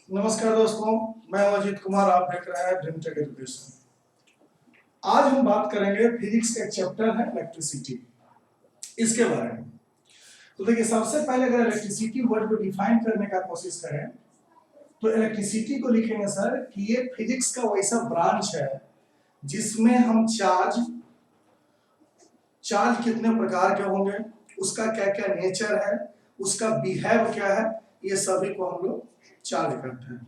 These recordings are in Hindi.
नमस्कार दोस्तों, मैं अजीत कुमार, आप देख रहे हैं ड्रीम टेक एजुकेशन। आज हम बात करेंगे फिजिक्स का एक चैप्टर है इलेक्ट्रिसिटी, इसके बारे में। तो देखिए, सबसे पहले अगर इलेक्ट्रिसिटी वर्ड को डिफाइन करने का कोशिश करें तो इलेक्ट्रिसिटी को लिखेंगे सर कि ये फिजिक्स का वैसा ब्रांच है जिसमें हम चार्ज कितने प्रकार के होंगे, उसका क्या क्या नेचर है, उसका बिहेव क्या है, ये सभी को हम लोग चार्ज करते हैं।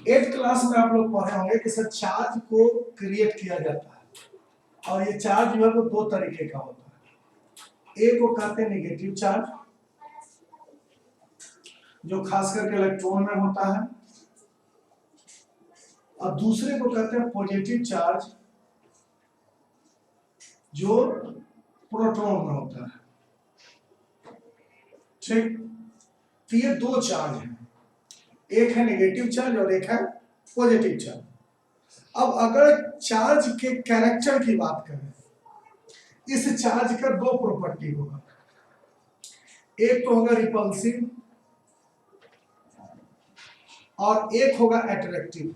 8th क्लास में आप लोग पढ़े होंगे कि सर चार्ज को क्रिएट किया जाता है और ये चार्ज जो है वो दो तरीके का होता है। एक को कहते हैं नेगेटिव चार्ज, जो खास करके इलेक्ट्रॉन में होता है, और दूसरे को कहते हैं पॉजिटिव चार्ज, जो प्रोटॉन में होता है। ठीक, तो ये दो चार्ज हैं, एक है नेगेटिव चार्ज और एक है पॉजिटिव चार्ज। अब अगर चार्ज के कैरेक्टर की बात करें, इस चार्ज का दो प्रॉपर्टी होगा, एक तो होगा रिपल्सिव और एक होगा अट्रैक्टिव।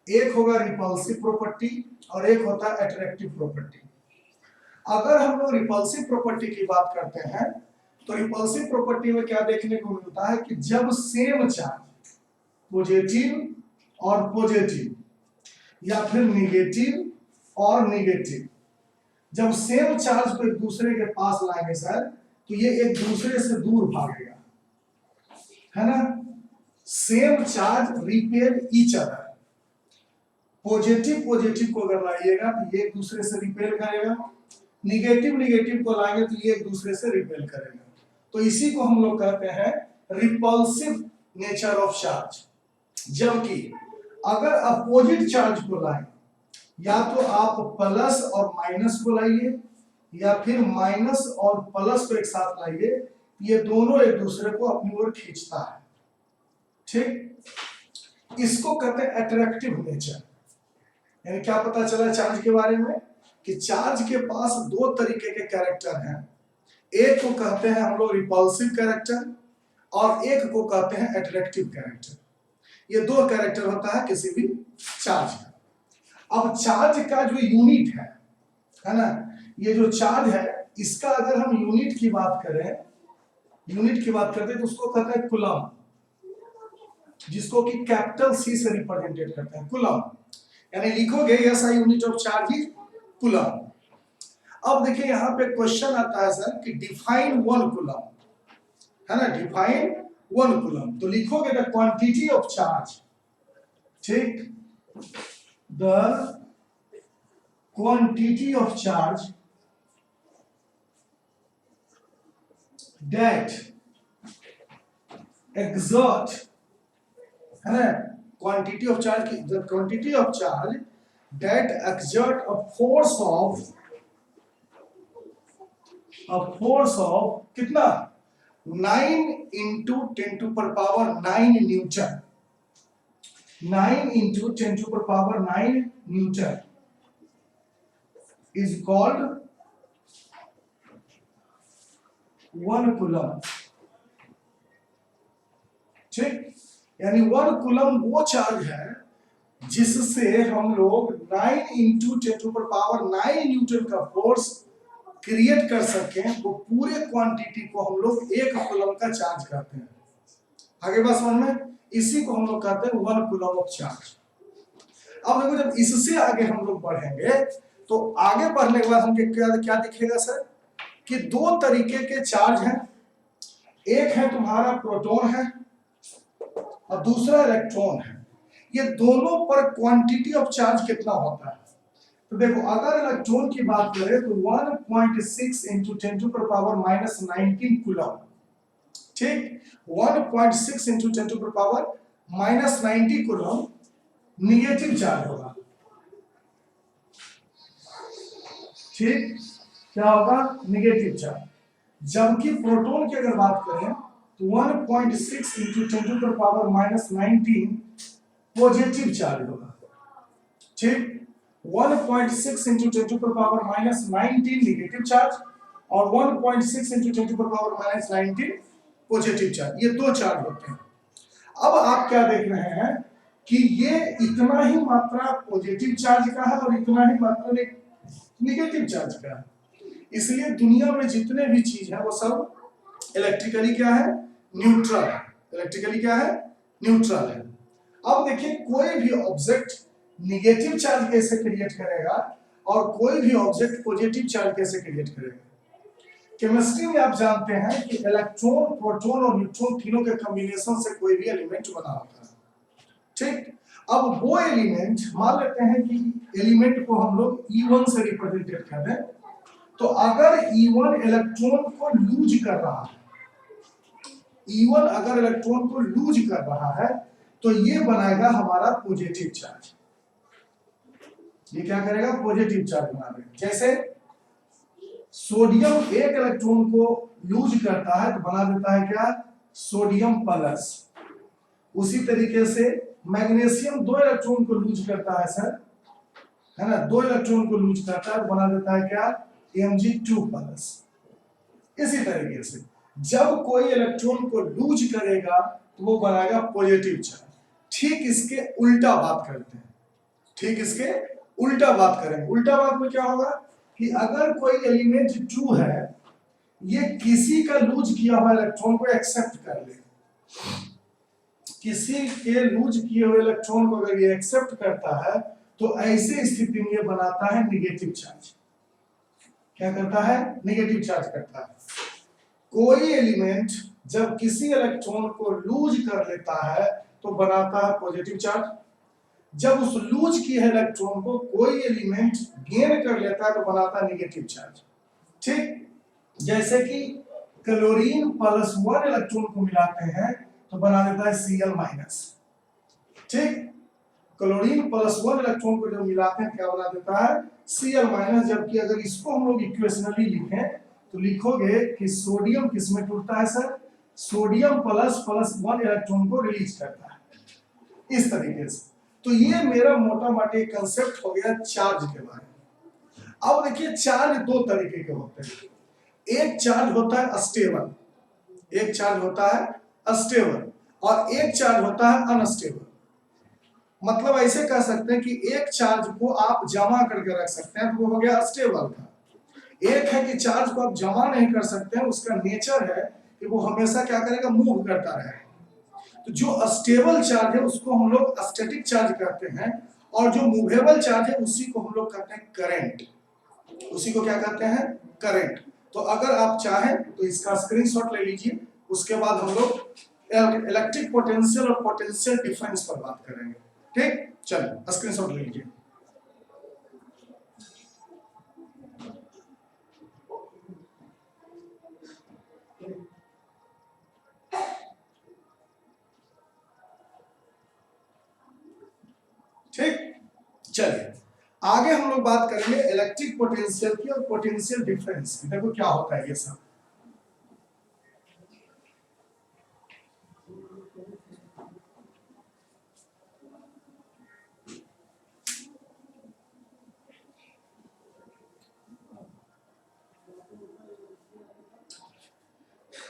एक होगा रिपल्सिव प्रॉपर्टी और एक होता है अट्रैक्टिव प्रॉपर्टी। अगर हम लोग रिपल्सिव प्रॉपर्टी की बात करते हैं तो रिपल्सिव प्रॉपर्टी में क्या देखने को मिलता है कि जब सेम चार्ज पॉजिटिव और पॉजिटिव या फिर नेगेटिव और नेगेटिव, जब सेम चार्ज को एक दूसरे के पास लाएंगे सर, तो ये एक दूसरे से दूर भागेगा, है ना। Same charge repel each other. Positive को अगर लाइएगा तो ये एक दूसरे से रिपेल करेगा, निगेटिव को लाएंगे तो ये एक दूसरे से रिपेल करेगा। तो इसी को हम लोग कहते हैं रिपल्सिव नेचर ऑफ चार्ज। जबकि अगर अपोजिट चार्ज को लाएं, या तो आप प्लस और माइनस को लाइए या फिर माइनस और प्लस को एक साथ लाइए, ये दोनों एक दूसरे को अपनी ओर खींचता है। ठीक, इसको कहते हैं अट्रैक्टिव नेचर। यानी क्या पता चला चार्ज के बारे में कि चार्ज के पास दो तरीके के कैरेक्टर हैं। एक को कहते हैं हम लोग रिपल्सिव कैरेक्टर और एक को कहते हैं अट्रैक्टिव कैरेक्टर। ये दो कैरेक्टर होता है किसी भी चार्ज का। अब चार्ज का जो यूनिट है ना, ये जो चार्ज है इसका अगर हम यूनिट की बात करें तो उसको कहते हैं कूलम, जिसको कि कैपिटल सी से रिप्रेजेंटेड करते हैं, कूलम। यानी लिखोगे ऐसा unit of charge is coulomb. अब देखिए यहां पे क्वेश्चन आता है सर कि डिफाइन वन कूलम, है ना, डिफाइन वन कूलम। तो लिखोगे द क्वांटिटी ऑफ चार्ज, ठीक, the quantity of charge that exert, है ना, क्वांटिटी ऑफ चार्ज की, the quantity of charge that exert a force of कितना 9 into 10 to power power 9 Newton, 9 into 10 to power 9 Newton is called 1 coulomb. ठीक, यानी 1 कूलम वो चार्ज है जिससे हम लोग 9 into 10 to power 9 न्यूटन का फोर्स क्रिएट कर सकें। वो पूरे क्वांटिटी को हम लोग 1 कूलम का चार्ज करते हैं। आगे बात समझ में, इसी को हम लोग कहते हैं 1 कूलम ऑफ चार्ज। अब देखो, जब इससे आगे हम लोग बढ़ेंगे तो आगे बढ़ने के बाद हमको क्या दिखेगा सर कि दो तरीके के चार्ज हैं। एक है तुम्हारा प्रोटॉन है और दूसरा इलेक्ट्रॉन है। ये दोनों पर क्वांटिटी ऑफ चार्ज कितना होता है? तो देखो, अगर इलेक्ट्रॉन की बात करें तो 1.6 into 10 to power minus 19 coulomb. ठीक, 1.6 into 10 to power minus 90 coulomb negative charge होगा। ठीक, क्या होगा? Negative charge. जबकि प्रोटॉन की अगर बात करें तो 1.6 into 10 to power minus 19 positive charge होगा। ठीक, 1.6 into 10 to power minus 19 negative charge और 1.6 into 10 to power minus 19 positive charge, ये दो चार्ज होते हैं। अब आप क्या देख रहे हैं कि ये इतना ही मात्रा पॉजिटिव चार्ज का है और इतना ही मात्रा नेगेटिव चार्ज का है। इसलिए दुनिया में जितने भी चीज है वो सब इलेक्ट्रिकली क्या है, न्यूट्रल है। इलेक्ट्रिकली क्या है, न्यूट्रल है। अब देखिए कोई भी ऑब्जेक्ट नेगेटिव चार्ज कैसे क्रिएट करेगा और कोई भी ऑब्जेक्ट पॉजिटिव चार्ज कैसे क्रिएट करेगा। केमिस्ट्री में आप जानते हैं कि इलेक्ट्रॉन, प्रोटॉन और न्यूट्रॉन तीनों के कॉम्बिनेशन से कोई भी एलिमेंट बना होता है, ठीक। अब वो एलिमेंट, मान लेते हैं कि एलिमेंट को हम लोग E1 से रिप्रेजेंटेट कर दें, तो अगर E1 इलेक्ट्रॉन को लूज कर रहा है, E1 अगर इलेक्ट्रॉन को लूज कर रहा है तो ये बनाएगा हमारा पॉजिटिव चार्ज। ये क्या करेगा, पॉजिटिव चार्ज बना देगा। जैसे सोडियम एक इलेक्ट्रॉन को लूज करता है तो बना देता है क्या, सोडियम प्लस। उसी तरीके से मैग्नीशियम दो इलेक्ट्रॉन को लूज करता है सर, है ना, दो इलेक्ट्रॉन को लूज करता है तो बना देता है क्या, Mg2 प्लस। इसी तरीके से जब कोई इलेक्ट्रॉन को लूज करेगा तो वो बनाएगा पॉजिटिव चार्ज। ठीक इसके उल्टा बात करते हैं, ठीक इसके उल्टा बात करेंगे। उल्टा बात में क्या होगा कि अगर कोई एलिमेंट 2 है, ये किसी का लूज किया हुआ इलेक्ट्रॉन को एक्सेप्ट कर ले, किसी के लूज किए हुए इलेक्ट्रॉन को अगर ये एक्सेप्ट करता है तो ऐसे स्थिति में ये बनाता है नेगेटिव चार्ज। क्या करता है, नेगेटिव चार्ज करता है। कोई एलिमेंट जब किसी इलेक्ट्रॉन को लूज कर लेता है तो बनाता है पॉजिटिव चार्ज। जब उस लूज किए इलेक्ट्रॉन को कोई एलिमेंट गेन कर लेता है तो बनाता है नेगेटिव चार्ज, ठीक। जैसे कि क्लोरीन प्लस 1 इलेक्ट्रॉन को मिलाते हैं तो बना देता है Cl माइनस, ठीक। क्लोरीन प्लस 1 इलेक्ट्रॉन को जब मिलाते हैं क्या बना देता है, Cl माइनस। जबकि अगर इसको हम लोग इक्वेशनली लिखें तो लिखोगे कि सोडियम किसमें टूटता है सर, सोडियम प्लस 1 इलेक्ट्रॉन को रिलीज करता है, इस तरीके से। तो ये मेरा मोटा मोटी कंसेप्ट हो गया चार्ज के बारे में। अब देखिए चार्ज दो तरीके के होते हैं। एक चार्ज होता है अस्टेबल, एक चार्ज होता है अस्टेबल और एक चार्ज होता है अनस्टेबल। मतलब ऐसे कह सकते हैं कि एक चार्ज को आप जमा करके रख सकते हैं तो वो हो गया अस्टेबल का। एक है कि चार्ज को आप जमा नहीं कर सकते हैं, उसका नेचर है कि वो हमेशा क्या करेगा, मूव करता रहेगा। तो जो अस्टेबल चार्ज है उसको हम लोग स्टैटिक चार्ज कहते हैं और जो मूवेबल चार्ज है उसी को हम लोग कहते हैं करंट। उसी को क्या कहते हैं, करंट। तो अगर आप चाहें तो इसका स्क्रीनशॉट ले लीजिए, उसके बाद हम लोग इलेक्ट्रिक पोटेंशियल और पोटेंशियल डिफरेंस पर बात करेंगे, ठीक। चलिए स्क्रीनशॉट ले लीजिए। ठीक, चलिए आगे हम लोग बात करेंगे इलेक्ट्रिक पोटेंशियल की और पोटेंशियल डिफरेंस की। देखो क्या होता है ये सब।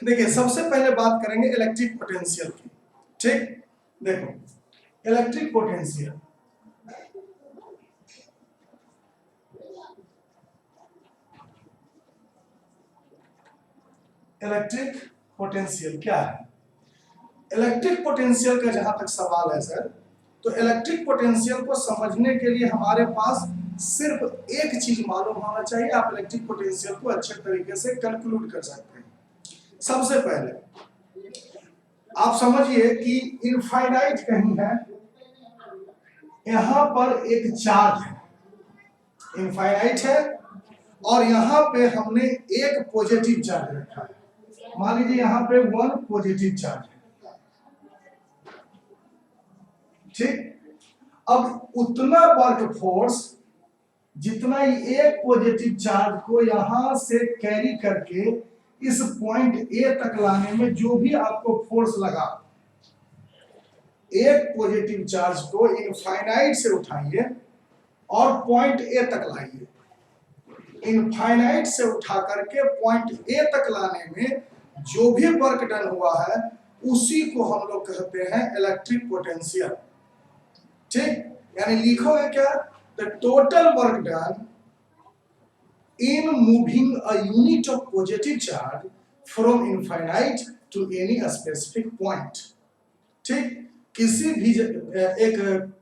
देखिए सबसे पहले बात करेंगे इलेक्ट्रिक पोटेंशियल की, ठीक। देखो इलेक्ट्रिक पोटेंशियल, इलेक्ट्रिक पोटेंशियल क्या है। इलेक्ट्रिक पोटेंशियल का जहां तक सवाल है सर, तो इलेक्ट्रिक पोटेंशियल को समझने के लिए हमारे पास सिर्फ एक चीज मालूम होना चाहिए, आप इलेक्ट्रिक पोटेंशियल को अच्छे तरीके से कंक्लूड कर सकते हैं। सबसे पहले आप समझिए कि इनफाइनाइट कहीं है, यहां पर एक चार्ज है, इनफाइनाइट है और यहां पे हमने एक पॉजिटिव चार्ज रखा है। मान लीजिए यहां पे 1 पॉजिटिव चार्ज है, ठीक। अब उतना वर्क फोर्स जितना ही एक पॉजिटिव चार्ज को यहां से कैरी करके इस पॉइंट ए तक लाने में जो भी आपको फोर्स लगा, एक पॉजिटिव चार्ज को इनफाइनाइट से उठाइए और पॉइंट ए तक लाइए। इनफाइनाइट से उठा करके पॉइंट ए तक लाने में जो भी वर्क डन हुआ है उसी को हम लोग कहते हैं इलेक्ट्रिक पोटेंशियल। ठीक, यानी लिखोगे क्या, the total work done in moving a unit of positive charge from infinite to any specific point। ठीक, किसी भी एक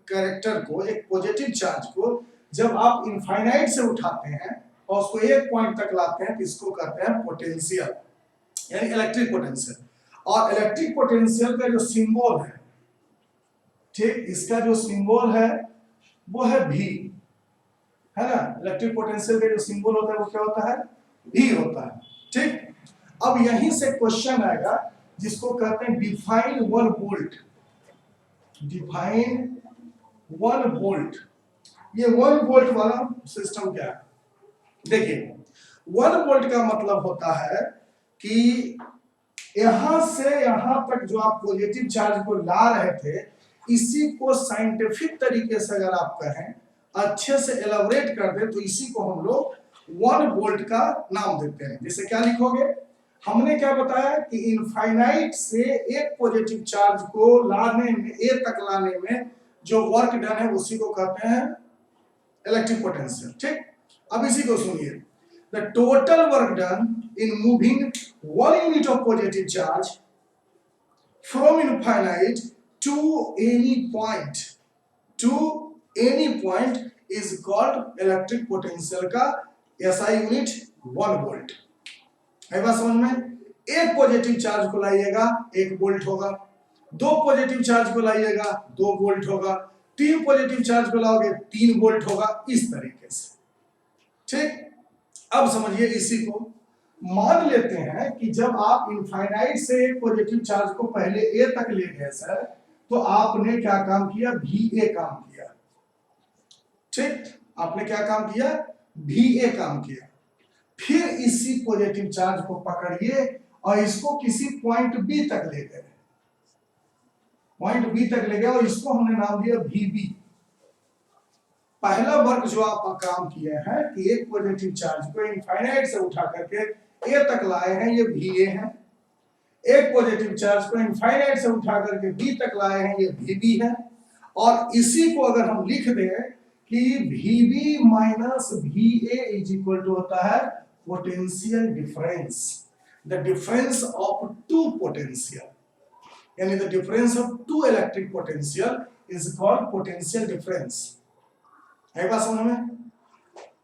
कैरेक्टर को, एक पॉजिटिव चार्ज को जब आप इनफाइनाइट से उठाते हैं और उसको एक पॉइंट तक लाते हैं तो इसको कहते हैं पोटेंशियल, यानी इलेक्ट्रिक पोटेंशियल। और इलेक्ट्रिक पोटेंशियल का जो सिंबल है, ठीक, इसका जो सिंबल है वो है V, है ना। इलेक्ट्रिक पोटेंशियल का जो सिंबल होता है वो क्या होता है, V होता है। ठीक, अब यहीं से क्वेश्चन आएगा जिसको कहते हैं डिफाइन 1 वोल्ट। डिफाइन 1 वोल्ट, ये 1 वोल्ट वाला सिस्टम क्या है, देखिए 1 वोल्ट का मतलब होता है कि यहां से यहां तक जो आप पॉजिटिव चार्ज को ला रहे थे, इसी को साइंटिफिक तरीके से अगर आप कहें, अच्छे से एलाबोरेट कर दे, तो इसी को हम लोग 1 वोल्ट का नाम देते हैं। जैसे क्या लिखोगे, हमने क्या बताया कि इनफाइनाइट से एक पॉजिटिव चार्ज को लाने में, ए तक लाने में जो वर्क डन है उसी को कहते हैं इलेक्ट्रिक पोटेंशियल। ठीक, अब इसी को सुनिए, the total work done in moving 1 unit of positive charge from infinite to any point is called electric potential का SI यूनिट 1 वोल्ट। है बात समझ में? एक पॉजिटिव चार्ज को लाइएगा 1 वोल्ट होगा, 2 पॉजिटिव चार्ज को लाइएगा 2 वोल्ट होगा, 3 पॉजिटिव चार्ज को लाओगे 3 वोल्ट होगा, इस तरीके से। ठीक, अब समझिए इसी को मान लेते हैं कि जब आप इनफाइनाइट से एक पॉजिटिव चार्ज को पहले ए तक ले गए सर, तो आपने क्या काम किया, VA काम किया। ठीक, आपने क्या काम किया, VA काम किया। फिर इसी पॉजिटिव चार्ज को पकड़िए और इसको किसी पॉइंट B तक ले गए, पॉइंट B तक ले गए और इसको हमने नाम दिया VB। पहला वर्क जो आप काम किए हैं कि एक पॉजिटिव चार्ज को इनफाइनाइट से उठा करके ए तक लाए हैं, ये VA है। एक पॉजिटिव चार्ज को इनफाइनाइट से उठा करके B तक लाए हैं, ये VB है। और इसी को अगर हम लिख दें कि VB minus VA is equal to होता है potential difference, the difference of 2 potential, यानी the difference of 2 electric potential is called potential difference. है बात समझ में?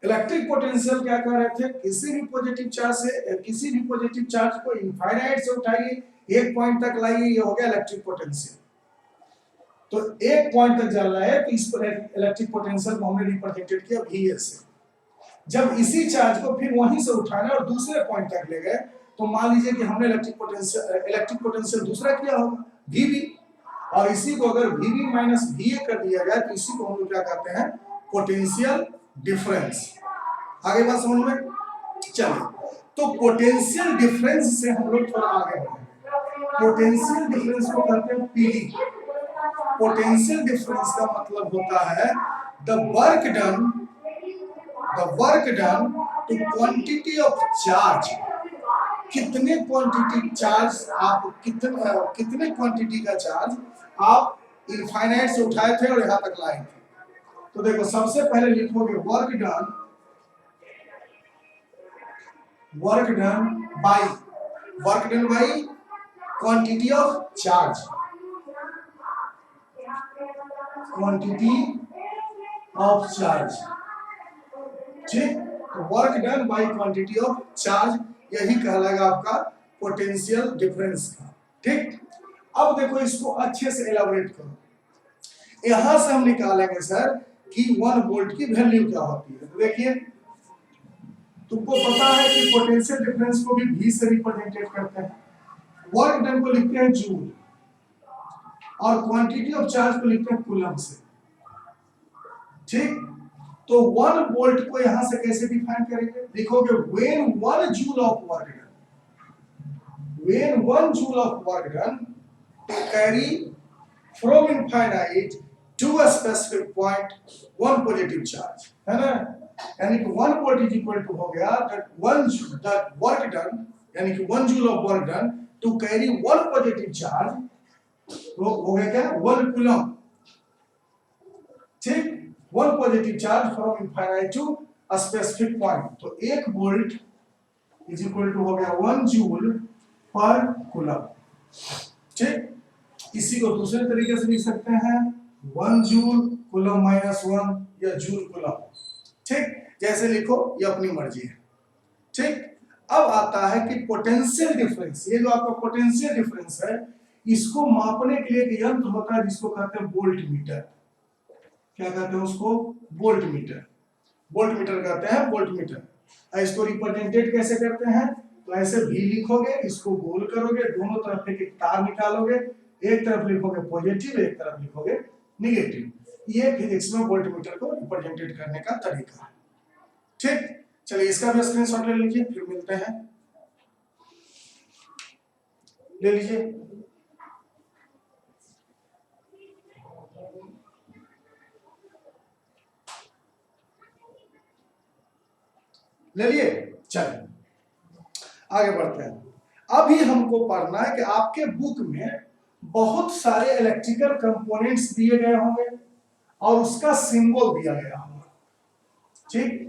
इलेक्ट्रिक पोटेंशियल क्या कह रहे थे, किसी भी पॉजिटिव चार्ज से, किसी भी पॉजिटिव चार्ज को इनफाइनाइट से उठाइए, एक पॉइंट तक लाइए, ये हो गया इलेक्ट्रिक पोटेंशियल। तो एक पॉइंट तक जाना है तो इस पर इलेक्ट्रिक पोटेंशियल को हमने रिप्रेजेंटेड किया VA से। जब इसी चार्ज को फिर वहीं से उठाना और दूसरे पॉइंट तक ले गए, तो मान लीजिए कि हमने इलेक्ट्रिक पोटेंशियल दूसरा किया होगा VB, और इसी को अगर VB माइनस VA कर दिया जाए तो इसी को हम लोग क्या कहते हैं, पोटेंशियल डिफरेंस। आगे बात समझ में? चलिए, तो पोटेंशियल डिफरेंस से हम लोग थोड़ा आगे बढ़ेंगे। पोटेंशियल डिफरेंस को कहते हैं PD। पोटेंशियल डिफरेंस का मतलब होता है the work done to quantity of charge. कितने क्वांटिटी चार्ज आप, कितने क्वांटिटी का चार्ज आप इनफाइनाइट से उठाए थे और यहां तक लाए थे। तो देखो, सबसे पहले लिखोगे work done by quantity of charge, quantity of charge. ठीक, तो work done by quantity of charge, यही कहलाएगा आपका पोटेंशियल डिफरेंस का। ठीक, अब देखो इसको अच्छे से एलाबोरेट करो। यहां से हम निकालेंगे सर कि 1 वोल्ट की वैल्यू क्या होती है। तो देखिए, तुमको पता है कि पोटेंशियल डिफरेंस को भी V से रिप्रेजेंटेड करते हैं। वर्क डन को लिखते हैं जूल और क्वांटिटी ऑफ चार्ज को लिखते हैं कूलम से। ठीक, तो 1 वोल्ट को यहां से कैसे डिफाइन करेंगे, लिखोगे when 1 joule of work done to carry from infinite to a specific point 1 positive charge, है ना। यानी कि 1 वोल्ट इज इक्वल टू हो गया that work done यानी कि 1 joule of work done to carry 1 positive charge, तो हो गया क्या 1 कूलम, ठीक, 1 positive charge from infinite to a specific point, तो 1 वोल्ट इज इक्वल टू हो गया 1 जूल पर कूलम, ठीक। इसी को दूसरे तरीके से लिख सकते हैं 1 जूल कूलम माइनस 1 या जूल कूलम, ठीक, जैसे लिखो ये अपनी मर्जी है, ठीक। अब आता है कि पोटेंशियल डिफरेंस, ये जो आपका पोटेंशियल डिफरेंस है इसको मापने के लिए एक यंत्र होता है जिसको कहते हैं वोल्ट मीटर, क्या कहते हैं उसको, वोल्ट मीटर, वोल्ट मीटर कहते हैं वोल्ट मीटर। इसको रिप्रेजेंटेट कैसे करते हैं, तो ऐसे भी लिखोगे, इसको गोल करोगे, दोनों तरफ एक तार निकालोगे, एक तरफ लिखोगे पॉजिटिव, एक तरफ लिखोगे निगेटिव, ये फिजिक्स में वोल्ट मीटर को रिप्रेजेंटेट करने का तरीका है, ठीक। चलिए इसका भी स्क्रीनशॉट ले लीजिए, फिर मिलते हैं, ले लीजिए। ले लिए, चलिए आगे बढ़ते हैं। अभी हमको पढ़ना है कि आपके बुक में बहुत सारे इलेक्ट्रिकल कंपोनेंट्स दिए गए होंगे और उसका सिंबल दिया गया होगा, ठीक,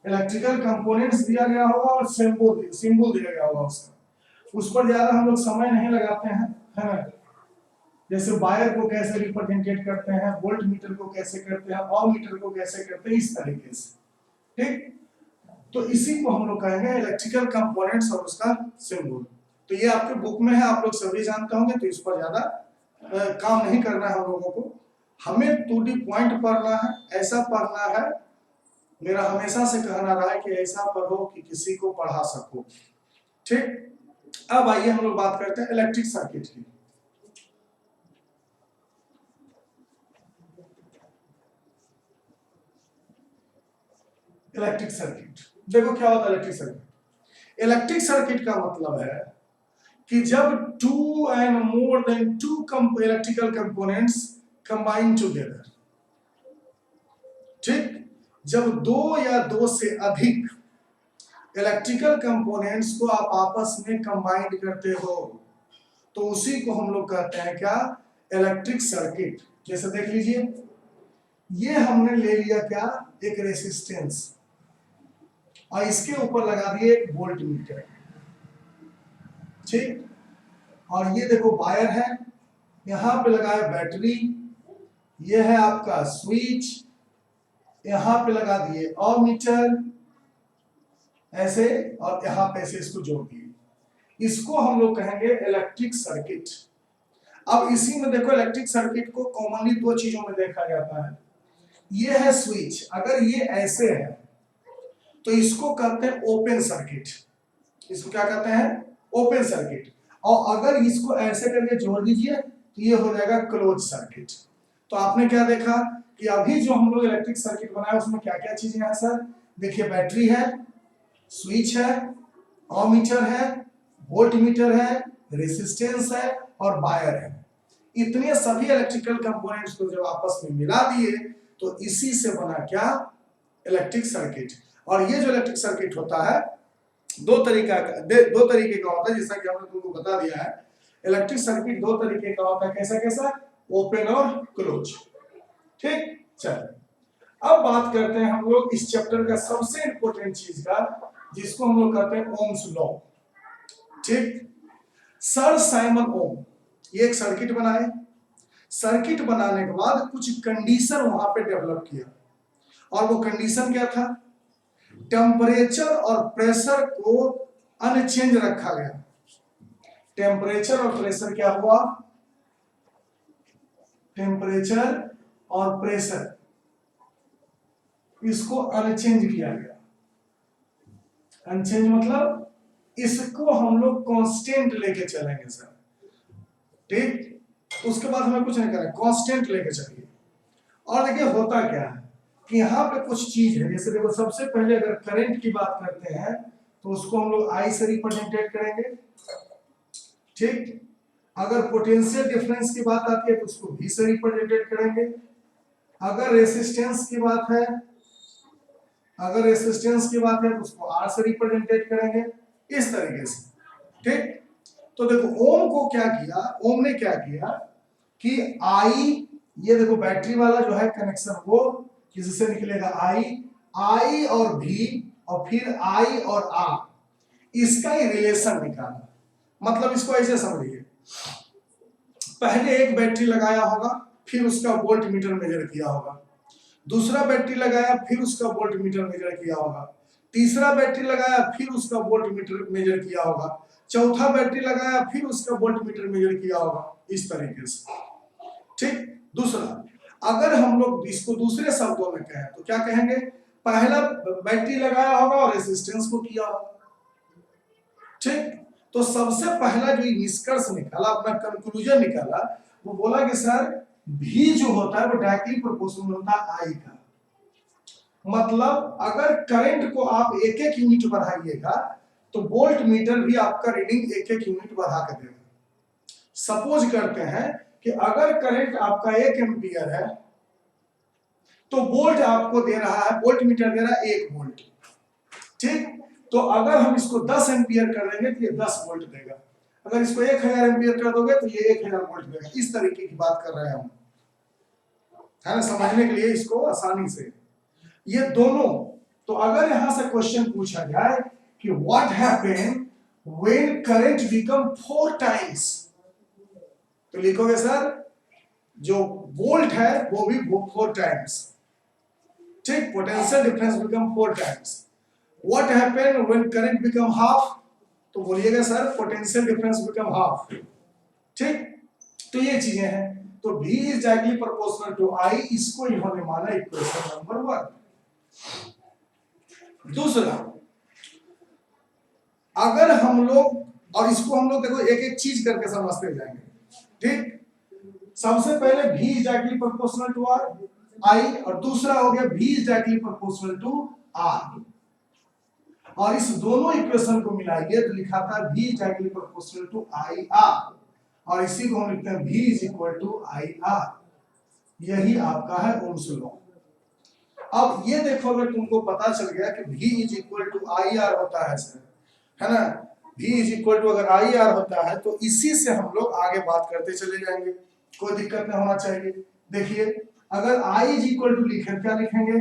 इलेक्ट्रिकल कंपोनेंट्स दिया गया होगा और सिंबल दिया गया होगा उसका, उस पर ज्यादा हम लोग समय नहीं लगाते हैं, है ना। जैसे वायर को कैसे रिप्रेजेंटेट करते हैं, वोल्ट मीटर को कैसे करते हैं, और मीटर को कैसे करते हैं, इस तरीके से, ठीक। तो इसी को हम लोग कहेंगे इलेक्ट्रिकल कंपोनेंट्स और उसका सिंबल। तो ये आपके बुक में है, आप लोग सभी जानते होंगे, तो इस पर ज्यादा काम नहीं करना है हम लोगों को, हमें 2D पॉइंट पढ़ना है, ऐसा पढ़ना है, मेरा हमेशा से कहना रहा है कि ऐसा पढ़ो कि किसी को पढ़ा सको, ठीक। अब आइए हम लोग बात करते हैं इलेक्ट्रिक सर्किट की। इलेक्ट्रिक सर्किट देखो क्या होता है इलेक्ट्रिक सर्किट। इलेक्ट्रिक सर्किट का मतलब है कि जब 2 and more than 2 electrical components combine together, ठीक, जब 2 या 2 से अधिक इलेक्ट्रिकल कंपोनेंट्स को आप आपस में कंबाइन करते हो तो उसी को हम लोग कहते हैं क्या, इलेक्ट्रिक सर्किट। जैसे देख लीजिए, ये हमने ले लिया क्या, एक रेसिस्टेंस, और इसके ऊपर लगा दिए एक वोल्ट मीटर, ठीक, और ये देखो वायर है, यहाँ पे लगा है बैटरी, ये है आपका स्विच, यहाँ पे लगा दिए और मीटर ऐसे, और यहाँ पे ऐसे इसको जोड़ दिए, इसको हम लोग कहेंगे इलेक्ट्रिक सर्किट। अब इसी में देखो इलेक्ट्रिक सर्किट को कॉमनली 2 चीजों में देखा जाता है, ये है स्विच, अगर ये ऐसे है तो इसको कहते हैं ओपन सर्किट, इसको क्या कहते हैं, ओपन सर्किट, और अगर इसको ऐसे करके जोड़ दीजिए तो ये हो जाएगा क्लोज सर्किट। तो आपने क्या देखा कि अभी जो हम लोग इलेक्ट्रिक सर्किट बनाया उसमें क्या क्या चीजें हैं सर, देखिए बैटरी है, स्विच है, अमीटर है, वोल्ट मीटर है, रेसिस्टेंस है और वायर है। इतने सभी इलेक्ट्रिकल कंपोनेंट्स को जब आपस में मिला दिए तो इसी से बना क्या, इलेक्ट्रिक सर्किट। और ये जो इलेक्ट्रिक सर्किट होता है दो तरीके का होता है, जैसा कि हमने तुमको बता दिया है, इलेक्ट्रिक सर्किट 2 तरीके का होता है, कैसा कैसा, ओपन और क्लोज, ठीक। चलिए अब बात करते हैं हम लोग इस चैप्टर का सबसे इंपॉर्टेंट चीज का, जिसको हम लोग कहते हैं ओम्स लॉ, ठीक। सर साइमन ओम ये एक सर्किट बनाए, सर्किट बनाने के बाद कुछ कंडीशन वहां पे डेवलप किया, और वो कंडीशन क्या था, टेम्परेचर और प्रेशर को अनचेंज रखा गया। टेम्परेचर और प्रेशर क्या हुआ, टेम्परेचर और प्रेशर इसको अनचेंज किया गया। अनचेंज मतलब इसको हम लोग कांस्टेंट लेके चलेंगे सर, ठीक। उसके बाद हमें कुछ नहीं करना, कांस्टेंट लेके चलिए। और देखिए होता क्या है कि यहाँ पे कुछ चीज है, जैसे देखो सबसे पहले अगर करंट की बात करते हैं तो उसको हम लोग आई से रिप्रेजेंटेट करेंगे, ठीक। अगर पोटेंशियल डिफरेंस की बात आती है तो उसको V से रिप्रेजेंटेट करेंगे। अगर रेसिस्टेंस की बात है, तो उसको R से रिप्रेजेंटेट करेंगे। इस तरीके से। ठीक, तो देखो ओम को क्या किया, ओम ने क्या किया कि आई, ये देखो बैटरी वाला जो है कनेक्शन वो किससे निकलेगा, आई और भी और फिर आई और आर, इसका ही रिलेशन निकाला। मतलब इसको ऐसे समझिए, पहले एक बैटरी लगाया होगा, फिर उसका वोल्ट मीटर मेजर किया होगा, दूसरा बैटरी लगाया फिर उसका वोल्ट मीटर मेजर किया होगा, तीसरा बैटरी लगाया फिर उसका वोल्ट मीटर मेजर किया होगा, चौथा बैटरी लगाया फिर उसका वोल्ट मीटर मेजर किया होगा, इस तरीके से। ठीक, दूसरा, अगर हम लोग इसको दूसरे शब्दों में कहें तो क्या कहेंगे, पहला बैटरी लगाया होगा और रेजिस्टेंस को किया होगा। ठीक, तो सबसे पहला जो निष्कर्ष निकाला, अपना कंक्लूजन निकाला, वो बोला कि सर भी जो होता है वो डायरेक्टली प्रोपोर्शनल होता है आई का। मतलब अगर करंट को आप एक एक यूनिट बढ़ाइएगा तो वोल्ट मीटर भी आपका रीडिंग एक एक यूनिट बढ़ा के देगा। सपोज करते हैं कि अगर करंट आपका 1 एम्पियर है तो वोल्ट आपको दे रहा है, वोल्ट मीटर दे रहा है 1 वोल्ट। ठीक, तो अगर हम इसको 10 एम्पियर कर देंगे तो ये 10 वोल्ट देगा, अगर इसको 1000 एम्पियर कर दोगे तो ये 1000 वोल्ट देगा। इस तरीके की बात कर रहे हैं हम, है ना, समझने के लिए इसको आसानी से ये दोनों। तो अगर यहां से क्वेश्चन पूछा जाए कि what happen when current become 4 times, तो लिखोगे सर जो वोल्ट है वो भी 4 टाइम्स। ठीक, potential difference become 4 times. What happen when current become half, तो बोलिएगा sir potential difference become half. ठीक, तो ये चीजें हैं। तो V is directly proportional to I, इसको इन्होंने माना इक्वेशन नंबर 1। दूसरा, अगर हम लोग, और इसको हम लोग देखो एक एक चीज करके समझते जाएंगे। ठीक, सबसे पहले V is directly proportional to I, और दूसरा हो गया V is directly proportional to R, और इस दोनों इक्वेशन को मिलाइए तो लिखा था V is directly proportional to IR, और इसी को हम लिखते हैं V is equal to IR। यही आपका है ओम्स लॉ। अब ये देखो, अगर तुमको पता चल गया कि V is equal to IR होता है सर, है ना, V इज इक्वल टू अगर IR होता है तो इसी से हम लोग आगे बात करते चले जाएंगे, कोई दिक्कत नहीं होना चाहिए। देखिए, अगर I इज इक्वल टू लिखे क्या लिखेंगे,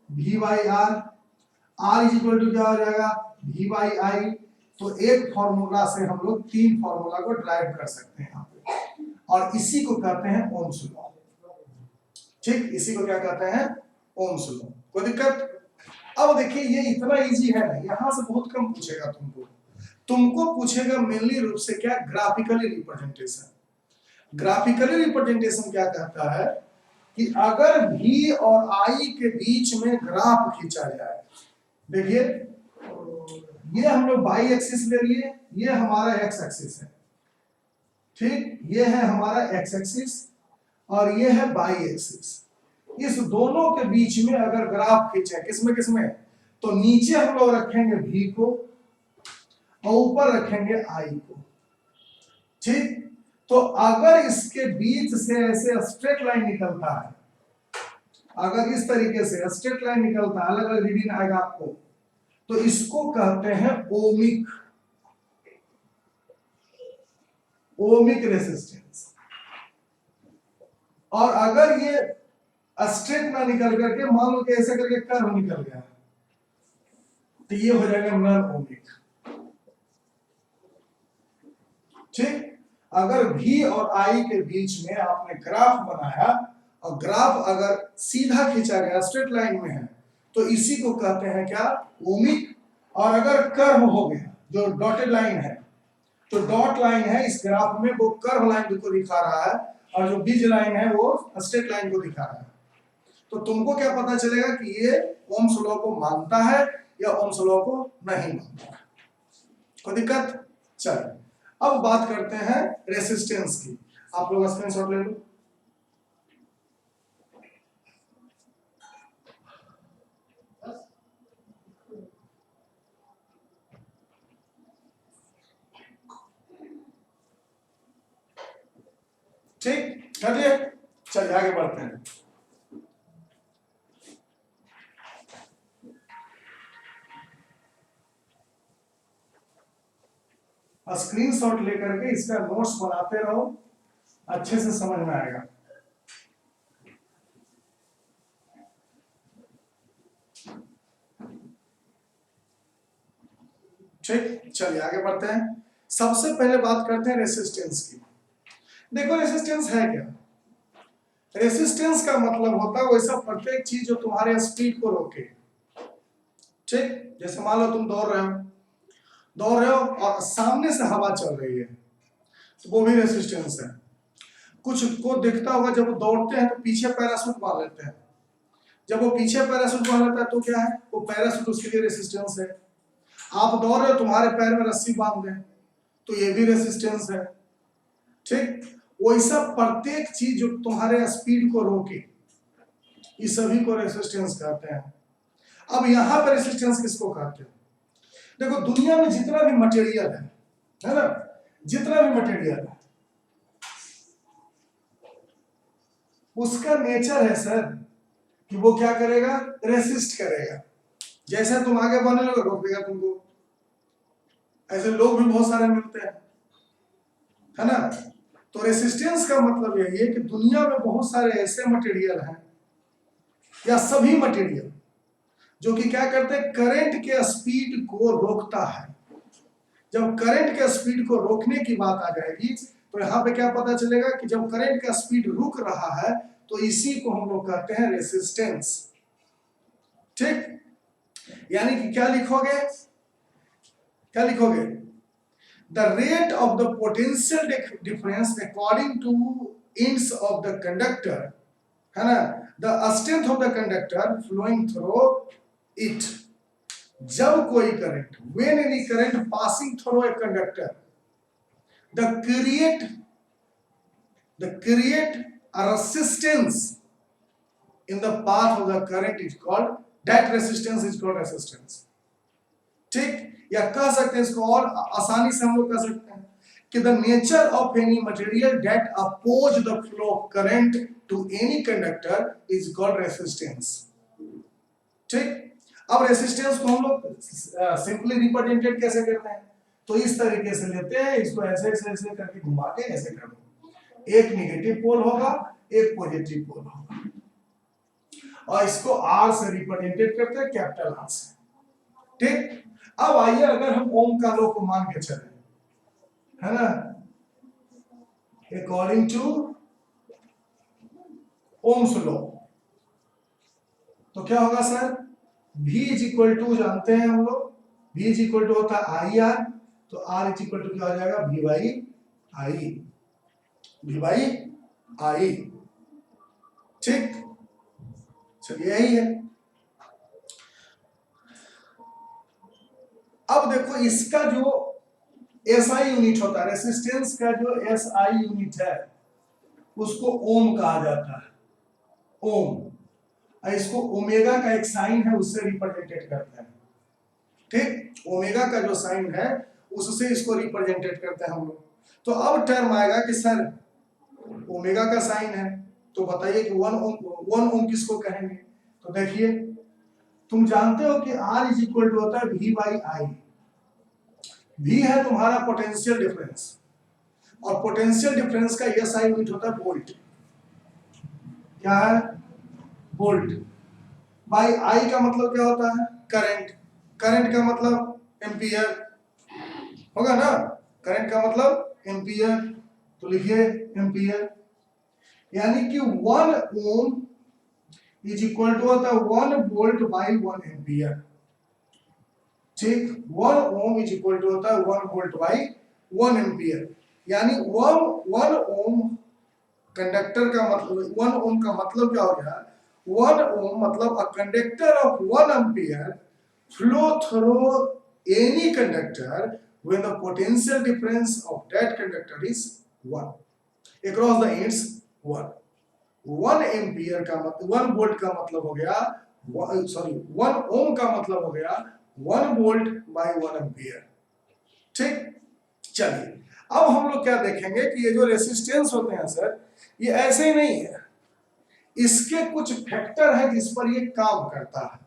V by R, R is equal to क्या हो जाएगा, V बाई I। तो एक फॉर्मूला से हम लोग 3 फॉर्मूला को ड्राइव कर सकते हैं यहाँ पे, और इसी को कहते हैं ओम्स लॉ। ठीक, इसी को क्या कहते हैं, ओम्स लॉ। कोई दिक्कत? अब देखिए ये इतना इजी है ना, यहां से बहुत कम पूछेगा तुमको पूछेगा मेनली रूप से क्या, ग्राफिकली रिप्रेजेंटेशन। ग्राफिकली रिप्रेजेंटेशन क्या कहता है कि अगर V और I के बीच में ग्राफ खींचा जाए, देखिए ये हम लोग बाई एक्सिस ले लिए, ये हमारा एक्स एक्सिस है। ठीक, ये है हमारा एक्स एक्सिस और ये है बाई एक्सिस। इस दोनों के बीच में अगर ग्राफ खींचे, किसमें, तो नीचे हम लोग रखेंगे V को और ऊपर रखेंगे I को। ठीक, तो अगर इसके बीच से ऐसे स्ट्रेट लाइन निकलता है, अगर इस तरीके से स्ट्रेट लाइन निकलता है, अलग अलग रीडिंग आएगा आपको, तो इसको कहते हैं ओमिक रेसिस्टेंस। और अगर ये स्ट्रेट ना निकल करके मान लो कि ऐसे करके कर्व निकल गया, तो ये हो जाएगा नॉन ओमिक। ठीक, अगर V और I के बीच में आपने ग्राफ बनाया और ग्राफ अगर सीधा खींचा गया, स्ट्रेट लाइन में है, तो इसी को कहते हैं क्या, ओमिक। और अगर कर्व हो गया, जो डॉटेड लाइन है, तो डॉट लाइन है इस ग्राफ में, वो कर्व लाइन को दिखा रहा है, और जो बीज लाइन है वो स्ट्रेट लाइन को दिखा रहा है। तो तुमको क्या पता चलेगा कि ये ओम्स लॉ को मानता है या ओम्स लॉ को नहीं मानता। कोई दिक्कत? चलिए अब बात करते हैं रेसिस्टेंस की। आप लोग स्क्रीनशॉट ले लो। ठीक, कर लिए? चलिए आगे बढ़ते हैं। और स्क्रीनशॉट लेकर के इसका नोट्स बनाते रहो, अच्छे से समझ में आएगा। ठीक, चलिए आगे बढ़ते हैं। सबसे पहले बात करते हैं रेसिस्टेंस की। देखो रेसिस्टेंस है क्या? रेसिस्टेंस का मतलब होता है वैसा प्रत्येक चीज जो तुम्हारे स्पीड को रोके। ठीक, जैसे मान लो तुम दौड़ रहे हो और सामने से हवा चल रही है, तो वो भी रेसिस्टेंस है। कुछ को दिखता होगा जब वो दौड़ते हैं तो पीछे पैराशूट बांध लेते हैं, जब वो पीछे पैराशूट बांध लेता है तो क्या है, वो पैराशूट उसके लिए रेसिस्टेंस है। आप दौड़ रहे हो, तुम्हारे पैर में रस्सी बांध दें तो ये भी रेसिस्टेंस है। ठीक, वैसा प्रत्येक चीज जो तुम्हारे स्पीड को रोके, इस सभी को रेसिस्टेंस कहते हैं। अब यहां पर रेसिस्टेंस किसको कहते हैं? देखो दुनिया में जितना भी मटेरियल है ना, जितना भी मटेरियल है उसका नेचर है सर कि वो क्या करेगा, रेसिस्ट करेगा। जैसे तुम आगे बढ़ने लगे रोकेगा तुमको। ऐसे लोग भी बहुत सारे मिलते हैं, है ना। तो रेसिस्टेंस का मतलब यही है कि दुनिया में बहुत सारे ऐसे मटेरियल हैं या सभी मटेरियल जो कि क्या करते हैं, करंट के स्पीड को रोकता है। जब करंट के स्पीड को रोकने की बात आ जाएगी तो यहाँ पे क्या पता चलेगा कि जब करंट का स्पीड रुक रहा है तो इसी को हम लोग कहते हैं रेसिस्टेंस। ठीक, यानी कि क्या लिखोगे, क्या लिखोगे, the rate of the potential difference according to ends of the conductor, है ना, the strength of the conductor flowing through it. जब कोई current, when any current passing through a conductor, the create a resistance in the path of the current is called, that resistance is called resistance। ठीक, या कह सकते हैं इसको और आसानी से हम लोग कह सकते हैं कि the nature of any material that oppose the flow of current to any conductor is called resistance। ठीक, अब रेसिस्टेंस को हम लोग सिंपली रिप्रेजेंटेड कैसे करते हैं, तो इस तरीके से लेते हैं इसको, ऐसे ऐसे ऐसे करके घुमा के ऐसे कर दो। एक नेगेटिव पोल होगा, एक पॉजिटिव पोल होगा, और इसको आर से रिप्रेजेंटेड करते हैं, कैपिटल आर से। ठीक, अब आइए अगर हम ओम का लॉ को मान के चले, है ना, अकॉर्डिंग टू ओम्स लॉ, तो क्या होगा sir, V is equal to, जानते हैं हम लोग V इज इक्वल टू होता है आई आर, तो R इज इक्वल टू क्या हो जाएगा, V by I, V by I. ठीक, चलिए यही है। अब देखो इसका जो SI यूनिट होता है, रेसिस्टेंस का जो SI यूनिट है उसको ओम कहा जाता है, ओम। इसको ओमेगा का एक साइन है उससे रिप्रेजेंटेड करते हैं। ठीक, ओमेगा का जो साइन है उससे इसको रिप्रेजेंटेड करते हैं हम लोग। तो अब टर्म आएगा कि सर ओमेगा का साइन है, तो बताइए कि 1 ओम किसको कहेंगे। तो देखिए तुम जानते हो कि R इज इक्वल टू होता है V बाई आई। V है तुम्हारा पोटेंशियल डिफरेंस, और पोटेंशियल डिफरेंस का SI यूनिट होता है वोल्ट। क्या है, वोल्ट। बाई आई का मतलब क्या होता है, करंट। करंट का मतलब एम्पियर होगा ना, करंट का मतलब एम्पियर, तो लिखिए एम्पियर। यानी कि 1 ओम इज इक्वल टू होता है 1 वोल्ट बाई 1 एम्पियर। ठीक, 1 ओम इज इक्वल टू होता है 1 वोल्ट बाई 1 एम्पियर। यानी 1 ओम कंडक्टर का मतलब, 1 ओम का मतलब क्या हो गया, 1 ohm मतलब a conductor of 1 ampere flow through any conductor when the potential difference of that conductor is 1 across the ends 1। 1 ampere का मतलब 1 वोल्ट का मतलब हो गया, सॉरी 1 ओम का मतलब हो गया 1 वोल्ट बाय 1 एम्पियर। ठीक, चलिए अब हम लोग क्या देखेंगे कि ये जो रेसिस्टेंस होते हैं सर, ये ऐसे ही नहीं है, इसके कुछ फैक्टर है जिस पर ये काम करता है।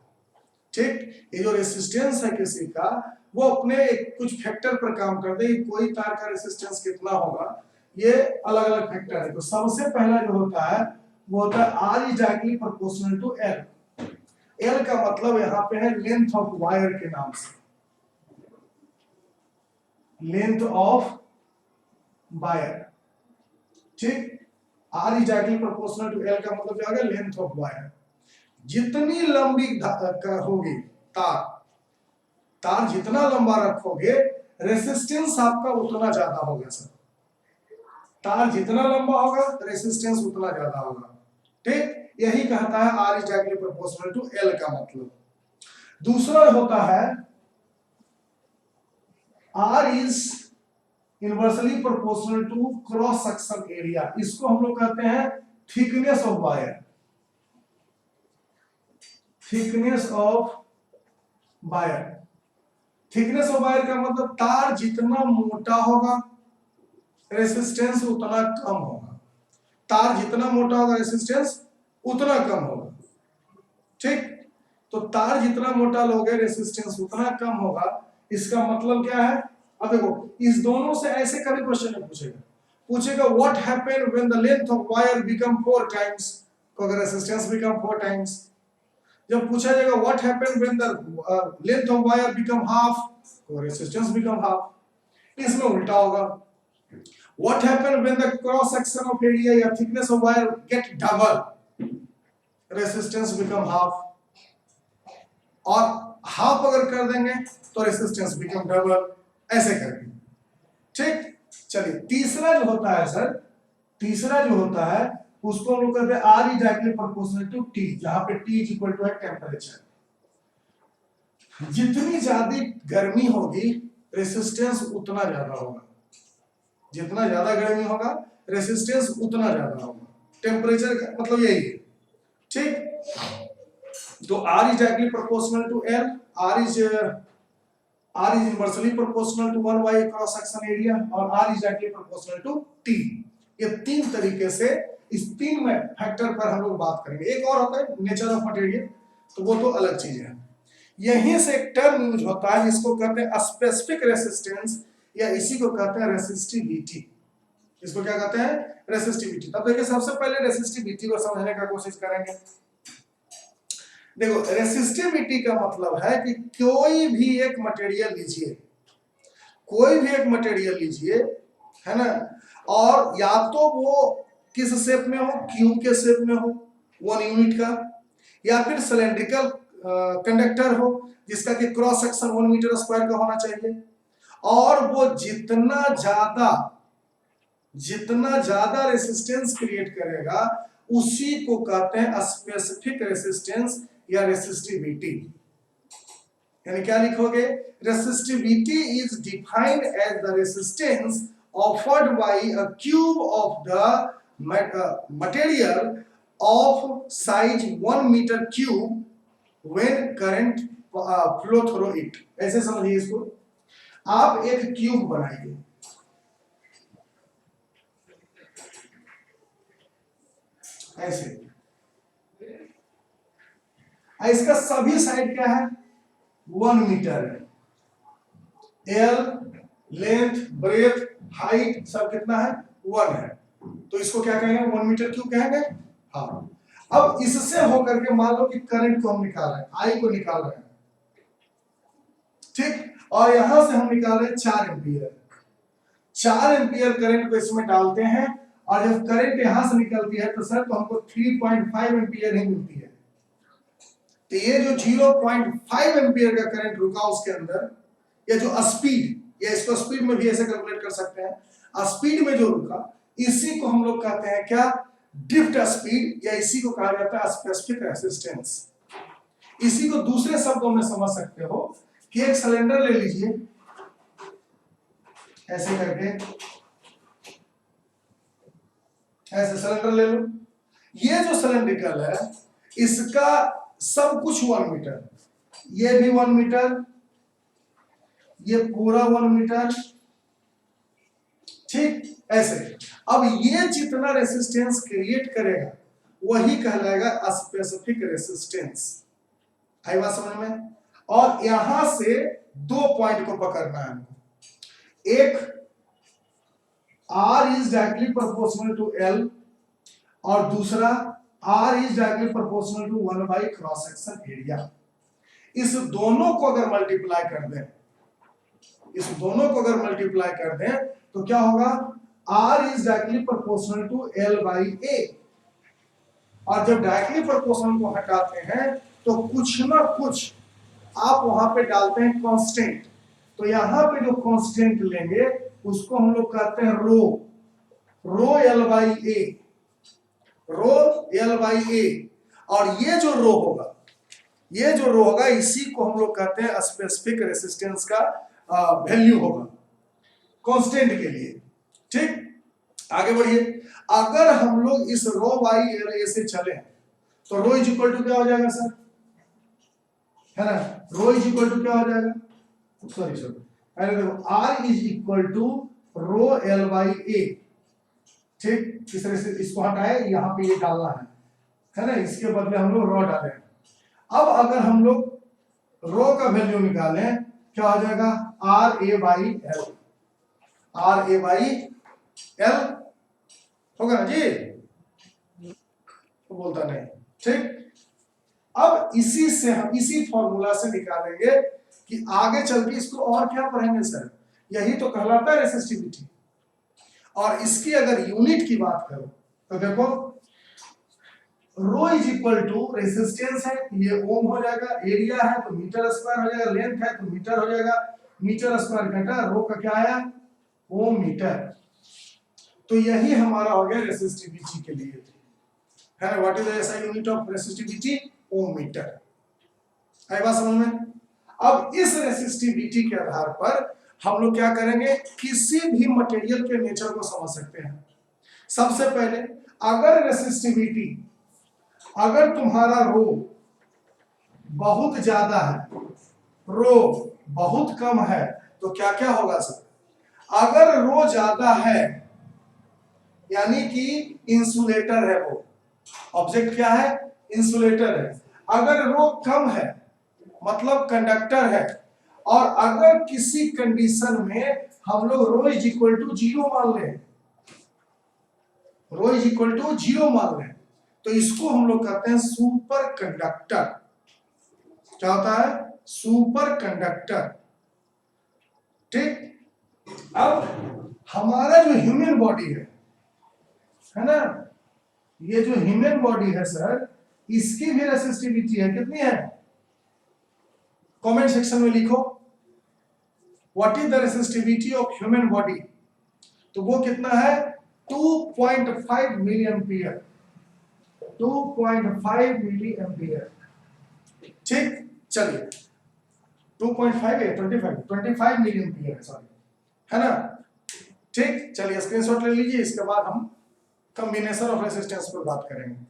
ठीक, ये जो रेसिस्टेंस है किसी का, वो अपने कुछ फैक्टर पर काम करते हैं, कोई तार का रेसिस्टेंस कितना होगा, ये अलग अलग फैक्टर है। तो सबसे पहला जो होता है वो होता है R is directly proportional to L। L का मतलब यहाँ पे है लेंथ ऑफ वायर के नाम से, लेंथ ऑफ वायर, ठीक। R is directly proportional to L का मतलब क्या होगा, लेंथ ऑफ वायर। जितनी लंबी होगी तार, तार जितना लंबा रखोगे रेसिस्टेंस आपका उतना ज्यादा होगा सर। तार जितना लंबा होगा रेसिस्टेंस उतना ज्यादा होगा, ठीक। यही कहता है R is directly proportional to L का मतलब। दूसरा होता है R is inversely proportional to cross section area. इसको हम लोग कहते हैं thickness of wire, thickness of wire. Thickness of wire का मतलब तार जितना मोटा होगा रेसिस्टेंस उतना कम होगा, तार जितना मोटा होगा रेसिस्टेंस उतना कम होगा, ठीक। तो तार जितना मोटा लोगे रेसिस्टेंस उतना कम होगा, इसका मतलब क्या है। अब देखो इस दोनों से ऐसे कभी क्वेश्चन पूछेगा what happen when the length of wire become 4 times, तो अगर रेसिस्टेंस बिकम 4 टाइम्स। जब पूछा जाएगा what happen when the length of wire become half, तो रेसिस्टेंस बिकम हाफ। इसमें उल्टा होगा, what happen when the cross section of area या thickness of wire get double, resistance become half. और हाफ अगर कर देंगे तो रेसिस्टेंस बिकम डबल, ऐसे करके, ठीक। चलिए तीसरा जो होता है सर, तीसरा जो होता है उसको हम लोग कहते हैं R is directly proportional to T, जहां पे T इज इक्वल टू है टेंपरेचर। जितनी ज्यादा गर्मी होगी रेसिस्टेंस उतना ज्यादा होगा, जितना ज्यादा गर्मी होगा रेसिस्टेंस उतना ज्यादा होगा, टेंपरेचर का मतलब यही है, ठीक। तो R is directly proportional to L, R is inversely proportional to 1 by cross section area और R is directly proportional to T। ये तीन तरीके से इस तीन में फैक्टर पर हम लोग बात करेंगे। एक और होता है नेचर ऑफ मटेरियल, तो वो तो अलग चीज है। यहीं से एक टर्म यूज होता है जिसको कहते हैं स्पेसिफिक रेसिस्टेंस, या इसी को कहते हैं रेसिस्टिविटी। इसको क्या कहते हैं, रेसिस्टिविटी। तब देखिए सबसे पहले रेसिस्टिविटी को समझने का कोशिश करेंगे। देखो रेसिस्टिविटी का मतलब है कि कोई भी एक मटेरियल लीजिए, कोई भी एक मटेरियल लीजिए, है ना, और या तो वो किस शेप में हो, क्यूब के शेप में हो 1 यूनिट का, या फिर सिलेंड्रिकल कंडक्टर हो जिसका कि क्रॉस सेक्शन 1 मीटर स्क्वायर का होना चाहिए, और वो जितना ज्यादा रेसिस्टेंस क्रिएट करेगा उसी को कहते हैं स्पेसिफिक रेसिस्टेंस या रेसिस्टिविटी। यानी क्या लिखोगे, resistivity is defined as the resistance offered by a cube of the material of size 1 metre cube when current flow through it. ऐसे समझिए इसको, आप एक क्यूब बनाइए, ऐसे, इसका सभी साइड क्या है 1 मीटर है, एल, लेंथ, ब्रेथ, हाइट सब कितना है 1 है, तो इसको क्या कहेंगे 1 मीटर क्यूब कहेंगे। हाँ, अब इससे होकर के मान लो कि करंट को हम निकाल रहे हैं, आई को निकाल रहे हैं, ठीक, और यहां से हम निकाल रहे हैं 4 एम्पियर। 4 एम्पियर करंट को इसमें डालते हैं, और जब करंट यहां से निकलती है तो सर तो हमको 3.5 एम्पियर ही मिलती है। तो ये जो 0.5 एम्पियर का करंट रुका उसके अंदर, या जो स्पीड, या इसको स्पीड में भी ऐसे कैलकुलेट कर सकते हैं, स्पीड में जो रुका इसी को हम लोग कहते हैं क्या, ड्रिफ्ट स्पीड, या इसी को कहा जाता है स्पेसिफिक रेसिस्टेंस। इसी को दूसरे शब्दों में समझ सकते हो कि एक सिलेंडर ले लीजिए, ऐसे करके, ऐसे सिलेंडर ले लो, ये जो सिलेंड्रिकल है इसका सब कुछ 1 मीटर, ये भी 1 मीटर, ये पूरा 1 मीटर, ठीक, ऐसे। अब ये जितना रेसिस्टेंस क्रिएट करेगा वही कहलाएगा स्पेसिफिक रेसिस्टेंस। आई बात समझ में। और यहां से दो पॉइंट को पकड़ना है हमको। एक R is directly proportional to L और दूसरा R is directly proportional to 1 by cross section area. इस दोनों को अगर मल्टीप्लाई कर दें, इस दोनों को अगर मल्टीप्लाई कर दें तो क्या होगा, R is directly proportional to L by A। और जब डायरेक्टली प्रोपोर्शनल को हटाते हैं तो कुछ ना कुछ आप वहां पे डालते हैं कांस्टेंट। तो यहां पे जो कांस्टेंट लेंगे उसको हम लोग कहते हैं rho, rho L by A, rho L by A। और ये जो रो होगा, ये जो रो होगा इसी को हम लोग कहते हैं स्पेसिफिक रेसिस्टेंस का वैल्यू होगा कांस्टेंट के लिए। ठीक, आगे बढ़िए। अगर हम लोग इस रो बाई एल ए से चले तो रो इज इक्वल टू क्या हो जाएगा सर, है ना, रो इज इक्वल टू क्या हो जाएगा, सॉरी अरे देखो R is equal to rho L by A. ठीक, इस तरह से इसको हटाए, यहाँ पे ये डालना है ना, इसके बदले हम लोग रो डालें। अब अगर हम लोग रो का वैल्यू निकालें क्या हो जाएगा, R A by L, R A by L होगा ना जी, तो बोलता नहीं। ठीक, अब इसी से हम इसी फॉर्मूला से निकालेंगे कि आगे चल के इसको और क्या पढ़ेंगे सर, यही तो कहलाता है रेसिस्टिविटी। और इसकी अगर यूनिट की बात करो तो देखो रो इज इक्वल टू रेसिस्टेंस है, ये ओम हो जाएगा, एरिया है तो मीटर स्क्वायर हो जाएगा, लेंथ है तो मीटर हो जाएगा, मीटर स्क्वायर घटा रो का क्या आया, ओम मीटर। तो यही हमारा हो गया रेसिस्टिविटी के लिए, है ना, what is the SI unit of resistivity, ohm metre. आई बात समझ में। अब इस रेसिस्टिविटी के आधार पर हम लोग क्या करेंगे, किसी भी मटेरियल के नेचर को समझ सकते हैं। सबसे पहले अगर रेसिस्टिविटी, अगर तुम्हारा रो बहुत ज्यादा है, रो बहुत कम है, तो क्या क्या होगा सर, अगर रो ज्यादा है यानी कि इंसुलेटर है, वो ऑब्जेक्ट क्या है, इंसुलेटर है। अगर रो कम है मतलब कंडक्टर है, और अगर किसी कंडीशन में हम लोग रो इज इक्वल टू 0 मान लें, रो इज इक्वल टू 0 मान लें, तो इसको हम लोग कहते हैं सुपर कंडक्टर। क्या होता है, सुपर कंडक्टर। ठीक, अब हमारा जो ह्यूमन बॉडी है ना, ये जो ह्यूमन बॉडी है सर, इसकी भी रेसिस्टिविटी है, कितनी है, कमेंट सेक्शन में लिखो what is the resistivity of human body. तो वो कितना है, 2.5 मिली एम्पियर, 2.5 मिली एम्पियर। ठीक, चलिए 2.5 है, 25 मिली एम्पियर है, सॉरी, है ना। ठीक, चलिए स्क्रीनशॉट ले लीजिए, इसके बाद हम कॉम्बिनेशन ऑफ रेसिस्टेंस पर बात करेंगे।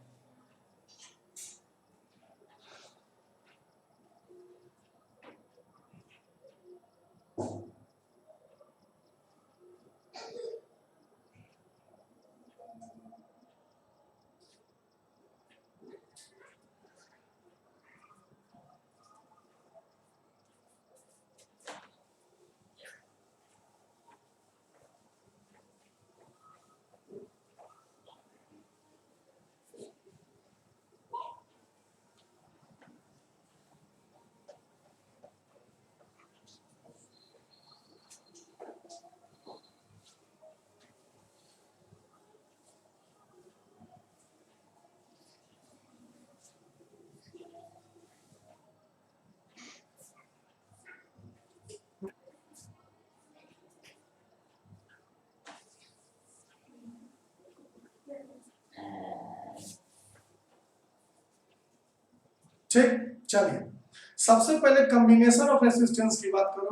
ठीक, चलिए सबसे पहले कॉम्बिनेशन ऑफ रेसिस्टेंस की बात करो।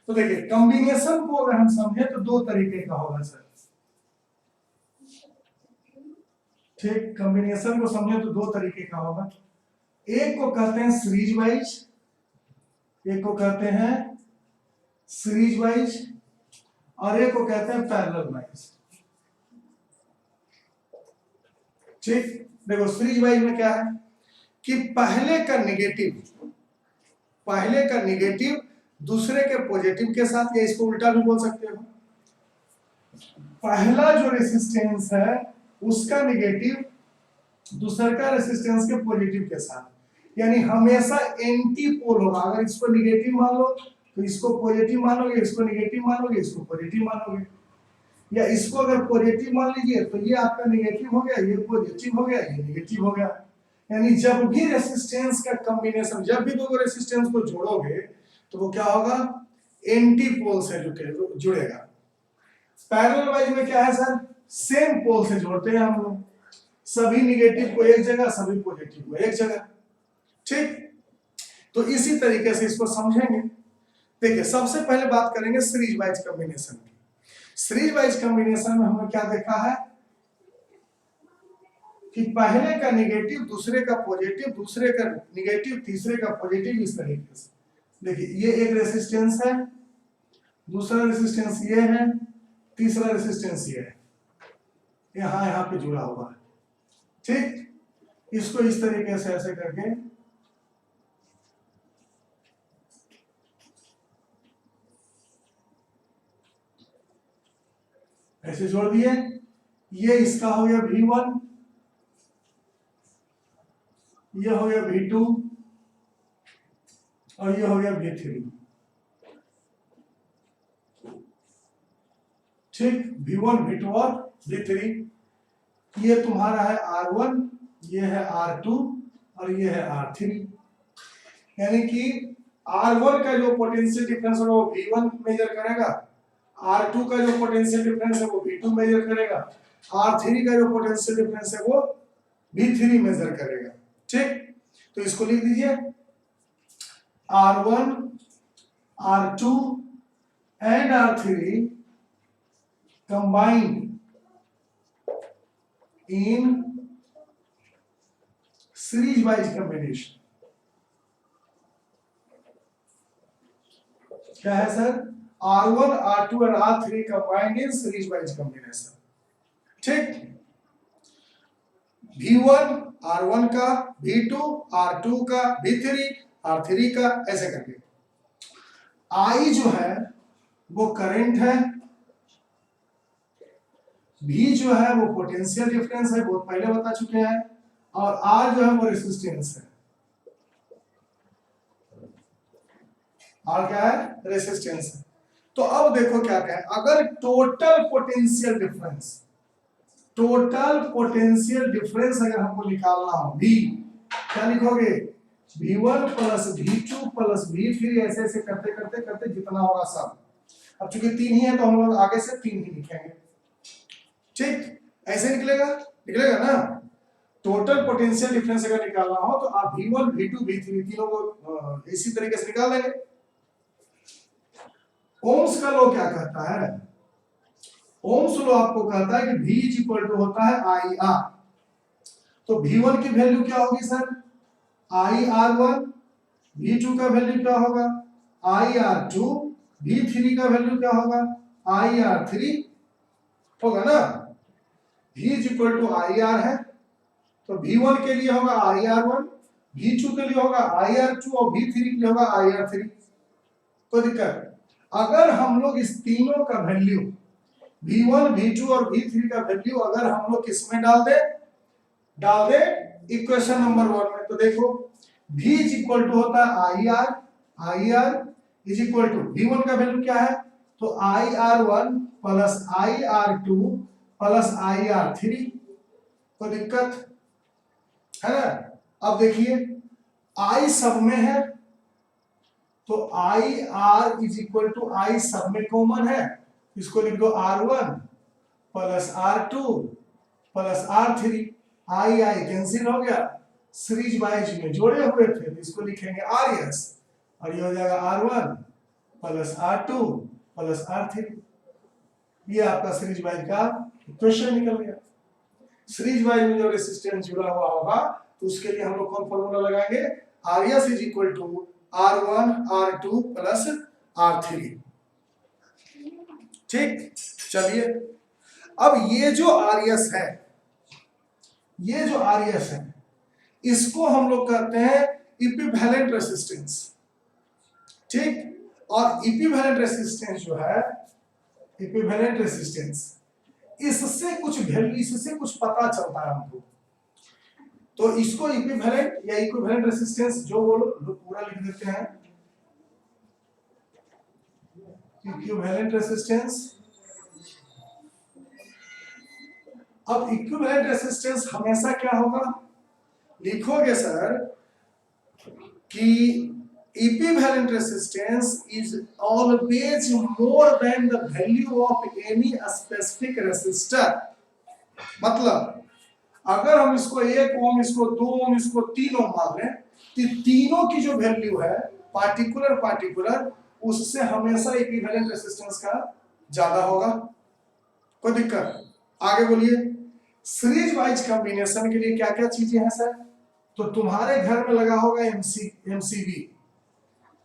तो देखिए कॉम्बिनेशन को अगर हम समझे तो दो तरीके का होगा सर। ठीक, कॉम्बिनेशन को समझे तो दो तरीके का होगा, एक को कहते हैं सीरीज वाइज, एक को कहते हैं सीरीज वाइज, और एक को कहते हैं पैरेलल वाइज। ठीक, देखो सीरीज वाइज में क्या है कि पहले का नेगेटिव पहले का निगेटिव दूसरे के पॉजिटिव के साथ, या इसको उल्टा भी बोल सकते हो। पहला जो रेसिस्टेंस है उसका निगेटिव दूसरे का रेसिस्टेंस के पॉजिटिव के साथ, यानी हमेशा एंटी पोल होगा। अगर इसको निगेटिव मान लो तो इसको पॉजिटिव मानोगे, इसको निगेटिव मानोगे, इसको पॉजिटिव मानोगे, या इसको अगर पॉजिटिव मान लीजिए तो ये आपका निगेटिव हो गया, ये पॉजिटिव हो गया, ये निगेटिव हो गया। यानी जब भी रेसिस्टेंस का कॉम्बिनेशन, जब भी दो रेसिस्टेंस को जोड़ोगे तो वो क्या होगा, एंटी पोल से जुड़ेगा। पैरेलल वाइज में क्या है सर, सेम पोल से जोड़ते हैं हम लोग, सभी निगेटिव को एक जगह, सभी पॉजिटिव को एक जगह। ठीक, तो इसी तरीके से इसको समझेंगे। देखिए सबसे पहले बात करेंगे सीरीज वाइज कॉम्बिनेशन की। सीरीज वाइज कॉम्बिनेशन में हमने क्या देखा है कि पहले का निगेटिव दूसरे का पॉजिटिव, दूसरे का निगेटिव तीसरे का पॉजिटिव, इस तरीके से। देखिए ये एक रेसिस्टेंस है, दूसरा रेसिस्टेंस ये है, तीसरा रेसिस्टेंस ये है, यहाँ पे जुड़ा हुआ है। ठीक, इसको इस तरीके से ऐसे करके ऐसे जोड़ दिए। ये इसका हो गया V1, ये हो गया V2 और ये हो गया V3। ठीक, V1 V2 और V3, ये तुम्हारा है R1, ये है R2 और ये है R3। यानी कि R1 का जो पोटेंशियल डिफरेंस है वो V1 मेजर करेगा, R2 का जो पोटेंशियल डिफरेंस है वो V2 मेजर करेगा, R3 का जो पोटेंशियल डिफरेंस है वो V3 मेजर करेगा। ठीक, तो इसको लिख दीजिए R1, R2 and R3 combined in series wise combination। क्या है सर, R1, R2 और R3 combined in series wise combination। ठीक, V1 R1 का, V2 R2 का, V3 R3 का, ऐसे करके। I जो है वो करंट है, V जो है वो पोटेंशियल डिफरेंस है, बहुत पहले बता चुके हैं, और R जो है वो रेसिस्टेंस है। R क्या है, रेसिस्टेंस है। तो अब देखो क्या कहें, अगर टोटल पोटेंशियल डिफरेंस अगर हमको निकालना हो, V क्या लिखोगे, V1 plus V2 plus V3, ऐसे ऐसे करते करते करते जितना होगा सब। अब चूंकि 3 ही है तो हम लोग आगे से 3 ही लिखेंगे। ठीक, ऐसे निकलेगा ना। टोटल पोटेंशियल डिफरेंस अगर निकालना हो तो आप V1 V2 V3 तीनों को इसी तरीके से निकाल लेंगे। ओम्स का लॉ क्या कहता है, ओम्स लॉ आपको कहता है कि V इज इक्वल टू होता है IR। तो V1 की वैल्यू क्या होगी सर, IR1, V2 का वैल्यू क्या होगा IR2, V3 का वैल्यू क्या होगा IR3 होगा ना। V is equal to IR है तो V1 के लिए होगा IR1, V2 के लिए होगा IR2 और V3 के लिए होगा IR3। कोई दिक्कत, अगर हम लोग इस तीनों का वैल्यू V1, V2 और V3 का वैल्यू अगर हम लोग किसमें डाल दे इक्वेशन नंबर 1 में, तो देखो V इज इक्वल टू होता है IR is equal to V1 का वैल्यू क्या है, तो IR1 plus IR2 plus IR3। कोई दिक्कत है ना। अब देखिए I सब में है तो IR is equal to I सब में कॉमन है, इसको लिख दो R1 plus R2 plus R3, I cancel हो गया, सीरीज वाइज में जोड़े हुए थे तो इसको लिखेंगे RS और ये हो जाएगा R1 plus R2 plus R3। ये आपका सीरीज वाइज का इक्वेशन निकल गया। सीरीज वाइज में जो रेसिस्टेंस जुड़ा हुआ होगा तो उसके लिए हम लोग कौन फॉर्मूला लगाएंगे, RS is equal to R1 R2 plus R3। ठीक, चलिए अब ये जो RS है इसको हम लोग कहते हैं इक्विवेलेंट रेसिस्टेंस। ठीक। और इक्विवेलेंट रेसिस्टेंस जो है, इक्विवेलेंट रेसिस्टेंस, इससे कुछ वैल्यू, इससे कुछ पता चलता है हमको। तो इसको इक्विवेलेंट या इक्विवेलेंट रेसिस्टेंस जो बोलो पूरा लिख देते हैं, इक्विवेलेंट रेसिस्टेंस। अब इक्विवेलेंट रेसिस्टेंस हमेशा क्या होगा, लिखोगे सर कि equivalent resistance is always more than the value of any specific resistor। मतलब अगर हम इसको 1 ओम, इसको 2 ओम, इसको 3 ओम मान लें, तो तीनों की जो वैल्यू है पार्टिकुलर उससे हमेशा इक्विवेलेंट रेसिस्टेंस का ज्यादा होगा। कोई दिक्कत? आगे बोलिए। सीरीज वाइज कॉम्बिनेशन के लिए क्या क्या चीजें हैं सर? तो तुम्हारे घर में लगा होगा एमसीबी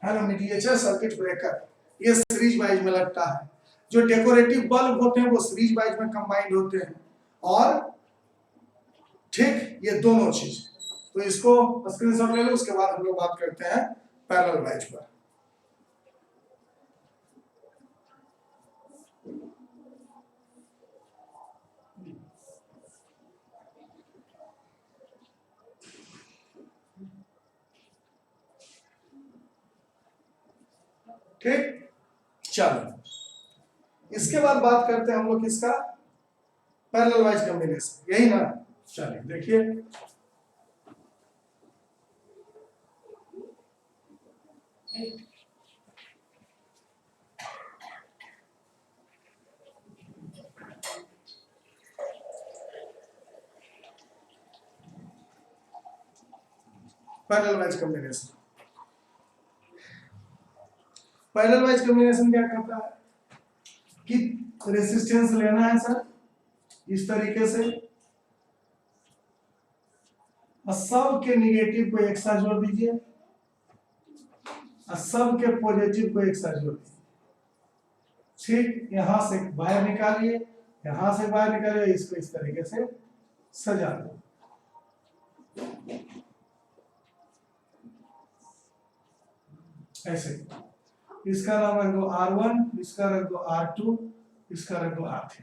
है ना, मिनिएचर सर्किट ब्रेकर, ये सीरीज वाइज में लगता है। जो डेकोरेटिव बल्ब होते हैं वो सीरीज वाइज में कंबाइंड होते हैं, और ठीक ये दोनों चीज। तो इसको स्क्रीनशॉट ले लो, उसके बाद हम लोग बात करते हैं पैरेलल वाइज पर। ठीक, चलो इसके बाद बात करते हैं हम लोग किसका, पैरेलल वाइज कॉम्बिनेशन, यही ना। चलिए देखिए, parallel wise combination. Parallel wise combination क्या करता है कि रेसिस्टेंस लेना है सर इस तरीके से, और सब के निगेटिव को एक साथ जोड़ दीजिए, और सब के पॉजिटिव को एक साथ जोड़ दीजिए। ठीक, यहां से बाहर निकालिए, यहां से बाहर निकालिए, इसको इस तरीके से सजा दो। ऐसे इसका नाम रख दो R1, इसका रख दो R2, इसका रख दो R3,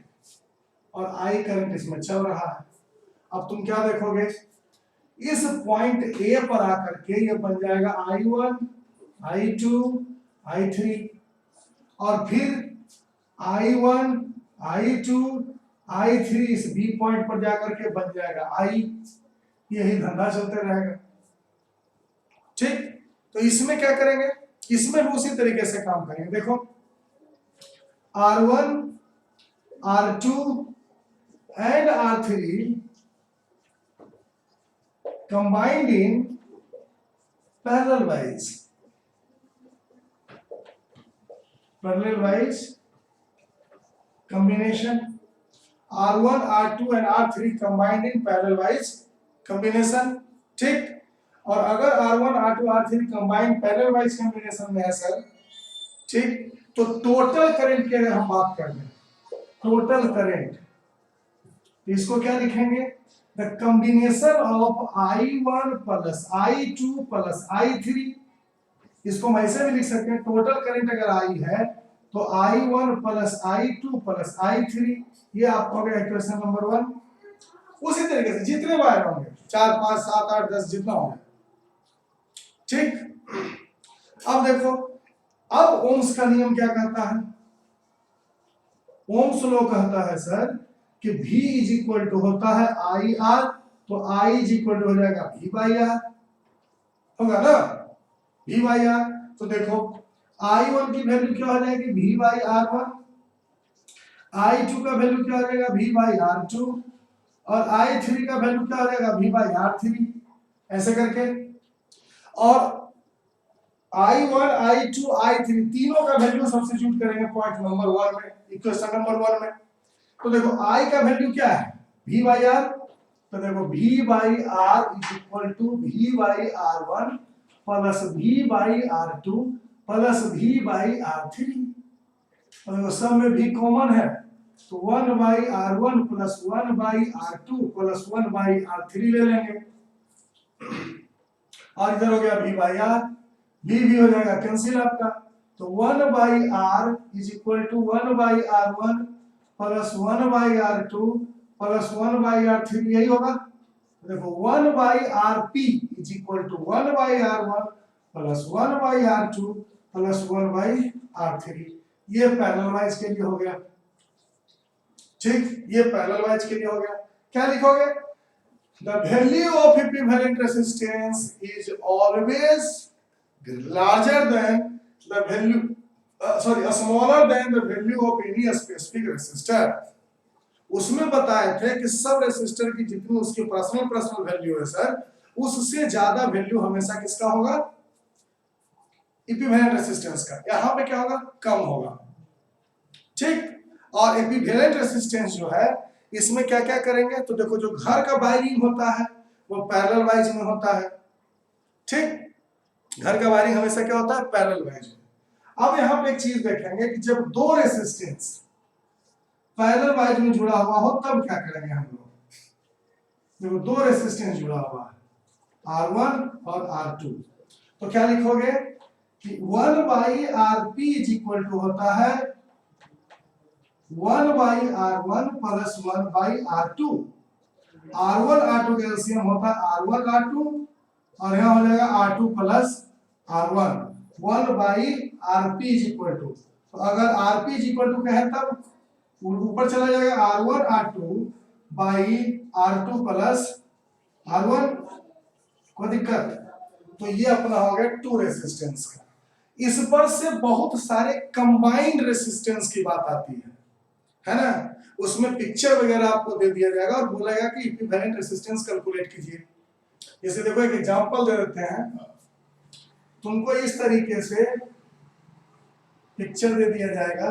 और I करंट इसमें चल रहा है। अब तुम क्या देखोगे, इस पॉइंट A पर आकर के ये बन जाएगा I1, I2, I3, और फिर I1, I2, I3 इस B पॉइंट पर जाकर के बन जाएगा I। यही धंधा चलते रहेगा। ठीक, तो इसमें क्या करेंगे, इसमें भी उसी तरीके से काम करेंगे। देखो R1, R2 and R3 combined in parallel wise combination, R1, R2 and R3 combined in parallel wise combination। ठीक, और अगर R1, R2, R3 combined parallel wise combination में है सर, ठीक, तो टोटल करंट की अगर हम बात कर रहे हैं, टोटल करंट, इसको क्या लिखेंगे, the combination of I1 plus I2 plus I3। इसको हम ऐसे भी लिख सकते हैं, टोटल करंट अगर I है तो I1 plus I2 plus I3, ये आपका हो गया इक्वेशन नंबर 1। उसी तरीके से जितने वायर होंगे, 4, 5, 7, 8, 10 जितना होगा। ठीक, अब देखो, अब ओम्स का नियम क्या कहता है, ओम्स लॉ कहता है सर कि V इज इक्वल टू होता है IR, तो I इज इक्वल टू हो जाएगा V बाई R, होगा ना, V बाई R। तो देखो I1 की वैल्यू क्या हो जाएगी, V बाई R1, I2 का वैल्यू क्या हो जाएगा, V बाई R2, और I3 का वैल्यू क्या हो जाएगा, V बाई R3, ऐसे करके। और I1, I2, I3 तीनों का वैल्यू सब्स्टिट्यूट करेंगे पॉइंट नंबर 1 में, इक्वेशन नंबर 1 में। तो देखो I का वैल्यू क्या है, V बाई R, तो देखो V by R is equal to V by R1 plus V by R2 plus V by R3। और देखो सब में V कॉमन है, तो 1 by R1 plus 1 by R2 plus 1 by R3 ले लेंगे, और इधर हो गया V बाई R, भी हो जाएगा कैंसिल आपका, तो 1/r is equal to 1/r1 plus 1/r2 plus 1/r3, यही होगा। देखो 1/rp is equal to 1/r1 plus 1/r2 plus 1/r3, ये पैरेलल वाइज के लिए हो गया। ठीक, ये पैरेलल वाइज के लिए हो गया। क्या लिखोगे? The value of equivalent resistance is always larger than the value smaller than the value of any specific resistor। उसमें बताए थे कि सब रेसिस्टर की जितनी उसकी पर्सनल वैल्यू है सर, उससे ज्यादा वैल्यू हमेशा किसका होगा? इक्विवेलेंट रेसिस्टेंस का। यहां पे क्या होगा? कम होगा। ठीक, और इक्विवेलेंट रेसिस्टेंस जो है इसमें क्या क्या करेंगे? तो देखो जो घर का वायरिंग होता है वो पैरेलल वाइज में होता है। ठीक, घर का वायरिंग हमेशा क्या होता है? Parallel wise. अब यहां पे एक चीज देखेंगे कि जब दो रेसिस्टेंस पैरेलल वाइज में जुड़ा हुआ हो तब क्या करेंगे हम लोग? देखो दो रेसिस्टेंस जुड़ा हुआ है R1 और R2, तो क्या लिखोगे कि 1/Rp इज इक्वल टू होता है 1/R1 plus 1/R2। R1 R2 का एलसीएम होता है R1 R2 और यहां हो जाएगा R2 plus R1। 1/Rp is equal to, तो अगर Rp इज इक्वल टू कहे तब ऊपर चला जाएगा R1 R2 by R2 plus R1। कोई दिक्कत? तो ये अपना हो गया टू रेसिस्टेंस का। इस पर से बहुत सारे कंबाइंड रेसिस्टेंस की बात आती है ना? उसमें पिक्चर वगैरह आपको दे दिया जाएगा और बोलेगा कि इक्विवेलेंट रेसिस्टेंस कैलकुलेट कीजिए। जैसे देखो एक एग्जांपल दे देते हैं तुमको, इस तरीके से पिक्चर दे दिया जाएगा,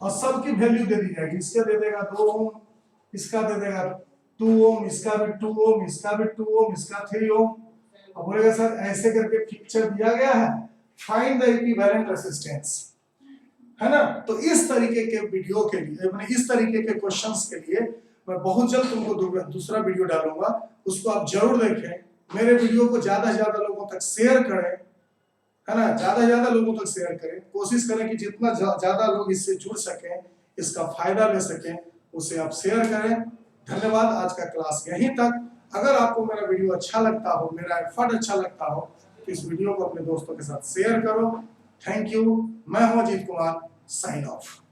और सबकी वैल्यू दे दी जाएगी। इसका दे देगा 2 ओम, इसका दे देगा 2 ओम, इसका भी 2 ओम, इसका भी 2 ओम, इसका 3 ओम। अब बोलेगा सर ऐसे करके पिक्चर दिया गया है, फाइंड द इक्विवेलेंट रेसिस्टेंस, है ना? तो इस तरीके के वीडियो के लिए, मैंने इस तरीके के क्वेश्चंस के लिए मैं बहुत जल्द तुमको दूसरा वीडियो डालूंगा, उसको आप जरूर देखें। मेरे वीडियो को ज्यादा से ज्यादा लोगों तक शेयर करें, है ना? ज्यादा से ज्यादा लोगों तक शेयर करें, कोशिश करें कि जितना ज्यादा लोग इससे जुड़ सकें, इसका फायदा ले सकें, उसे आप शेयर करें। धन्यवाद, आज का क्लास यहीं तक। अगर आपको मेरा वीडियो अच्छा लगता हो, मेरा एफर्ट अच्छा लगता हो, तो इस वीडियो को अपने दोस्तों के साथ शेयर करो। Thank you. मैं हूं अजीत कुमार, साइन ऑफ।